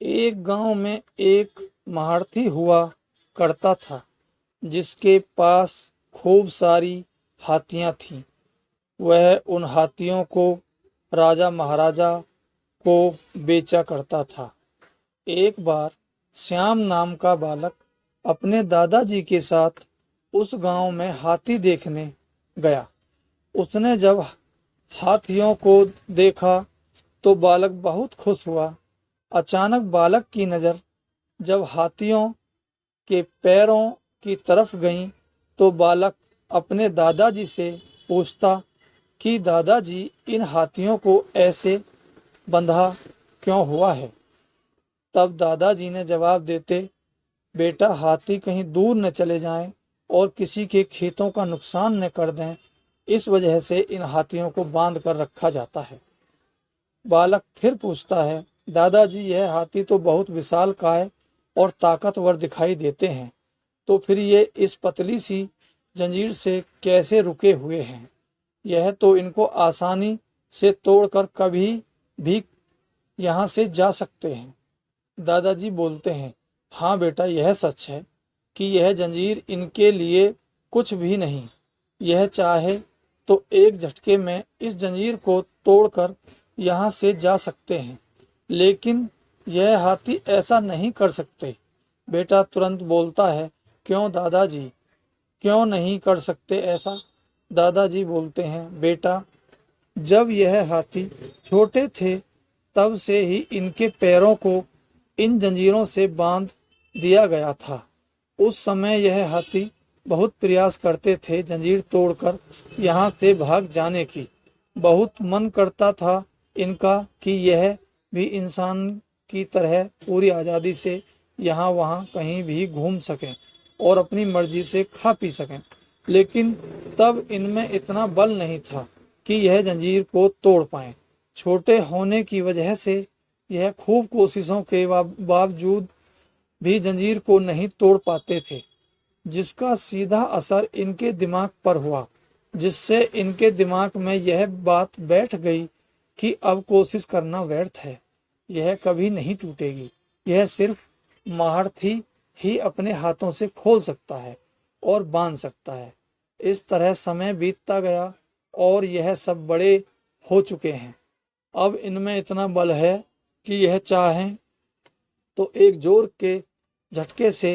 एक गांव में एक महारथी हुआ करता था, जिसके पास खूब सारी हाथियां थीं। वह उन हाथियों को राजा महाराजा को बेचा करता था। एक बार श्याम नाम का बालक अपने दादाजी के साथ उस गांव में हाथी देखने गया। उसने जब हाथियों को देखा तो बालक बहुत खुश हुआ। अचानक बालक की नज़र जब हाथियों के पैरों की तरफ गई तो बालक अपने दादाजी से पूछता कि दादाजी, इन हाथियों को ऐसे बंधा क्यों हुआ है? तब दादाजी ने जवाब देते, बेटा, हाथी कहीं दूर न चले जाएं और किसी के खेतों का नुकसान न कर दें, इस वजह से इन हाथियों को बांध कर रखा जाता है। बालक फिर पूछता है, दादाजी, यह हाथी तो बहुत विशालकाय और ताकतवर दिखाई देते हैं, तो फिर ये इस पतली सी जंजीर से कैसे रुके हुए हैं? यह तो इनको आसानी से तोड़कर कभी भी यहाँ से जा सकते हैं। दादाजी बोलते हैं, हाँ बेटा, यह सच है कि यह जंजीर इनके लिए कुछ भी नहीं। यह चाहे तो एक झटके में इस जंजीर को तोड़कर यहाँ से जा सकते हैं, लेकिन यह हाथी ऐसा नहीं कर सकते। बेटा तुरंत बोलता है, क्यों दादाजी, क्यों नहीं कर सकते ऐसा? दादाजी बोलते हैं, बेटा, जब यह हाथी छोटे थे तब से ही इनके पैरों को इन जंजीरों से बांध दिया गया था। उस समय यह हाथी बहुत प्रयास करते थे जंजीर तोड़कर यहाँ से भाग जाने की। बहुत मन करता था इनका कि यह भी इंसान की तरह पूरी आज़ादी से यहाँ वहाँ कहीं भी घूम सकें और अपनी मर्जी से खा पी सकें, लेकिन तब इनमें इतना बल नहीं था कि यह जंजीर को तोड़ पाएं। छोटे होने की वजह से यह खूब कोशिशों के बावजूद भी जंजीर को नहीं तोड़ पाते थे, जिसका सीधा असर इनके दिमाग पर हुआ, जिससे इनके दिमाग में यह बात बैठ गई कि अब कोशिश करना व्यर्थ है, यह कभी नहीं टूटेगी। यह सिर्फ महारथी ही अपने हाथों से खोल सकता है और बांध सकता है। इस तरह समय बीतता गया और यह सब बड़े हो चुके हैं। अब इनमें इतना बल है कि यह चाहें तो एक जोर के झटके से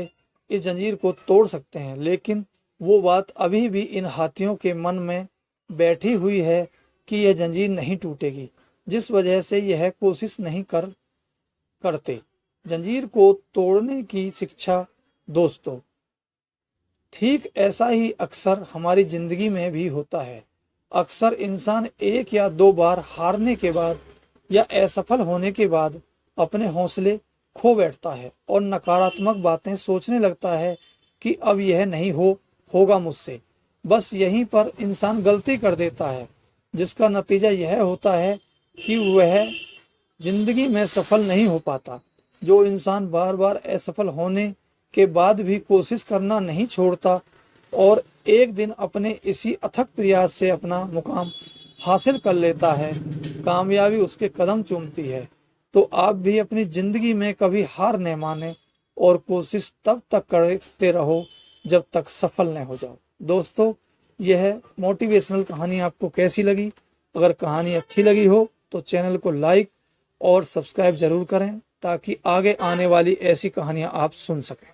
इस जंजीर को तोड़ सकते हैं, लेकिन वो बात अभी भी इन हाथियों के मन में बैठी हुई है कि यह जंजीर नहीं टूटेगी, जिस वजह से यह कोशिश नहीं करते जंजीर को तोड़ने की शिक्षा। दोस्तों, ठीक ऐसा ही अक्सर हमारी जिंदगी में भी होता है। अक्सर इंसान एक या दो बार हारने के बाद या असफल होने के बाद अपने हौसले खो बैठता है और नकारात्मक बातें सोचने लगता है कि अब यह नहीं होगा मुझसे। बस यहीं पर इंसान गलती कर देता है, जिसका नतीजा यह होता है कि वह जिंदगी में सफल नहीं हो पाता। जो इंसान बार बार असफल होने के बाद भी कोशिश करना नहीं छोड़ता और एक दिन अपने इसी अथक प्रयास से अपना मुकाम हासिल कर लेता है, कामयाबी उसके कदम चूमती है। तो आप भी अपनी जिंदगी में कभी हार न माने और कोशिश तब तक करते रहो जब तक सफल न हो जाओ। दोस्तों, यह मोटिवेशनल कहानी आपको कैसी लगी? अगर कहानी अच्छी लगी हो तो चैनल को लाइक और सब्सक्राइब जरूर करें, ताकि आगे आने वाली ऐसी कहानियां आप सुन सकें।